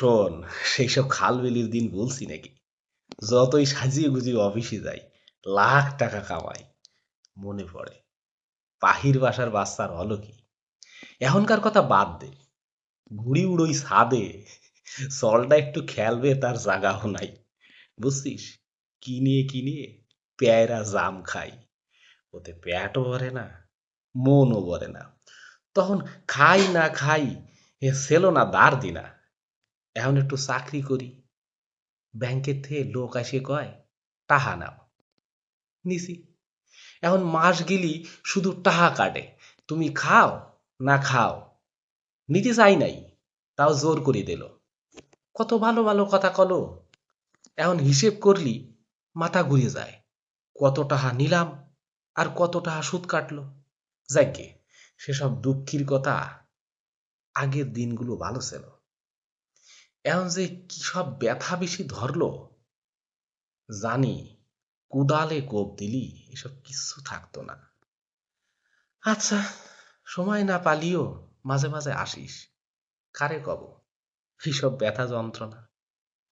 শোন, সেই সব খালবিলির দিন বলছি নাকি? যতই সাজিয়ে গুজিয়ে অফিসে যাই, লাখ টাকা কামাই, মনে পড়ে পাহির বাসার বাচ্চার হলো কি। এখনকার কথা বাদ দে, ঘুড়ি উড়োই ছাদে, চলটা একটু খেলবে তার জাগাও নাই, বুঝছিস? কি নিয়ে পেয়ারা জাম খাই, ওতে পেটও ভরে না, মনও ভরে না। তখন খাই না খাই, এ ছিল না দাঁড় দিনা। এখন একটু চাকরি করি, ব্যাংকের থেকে লোক আসে কয় টাহা নাও, নিছি। এখন মাস গেলি শুধু টাহা কাটে, তুমি খাও না খাও। নিতে চাই নাই, তাও জোর করে দিল। কত ভালো ভালো কথা কলো, এখন হিসেব করলি মাথা ঘুরে যায়। কত টাকা নিলাম আর কত টাকা সুদ কাটলো। যাকে সেসব দুঃখের কথা, আগের দিনগুলো ভালো ছিল। এখন যে কি সব ব্যথা বেশি ধরলো, জানি কুদালে কোপ দিলি এসব কিচ্ছু থাকতো না। আচ্ছা, সময় না পালিও মাঝে মাঝে আসিস, কারে কব এইসব ব্যথা যন্ত্রণা।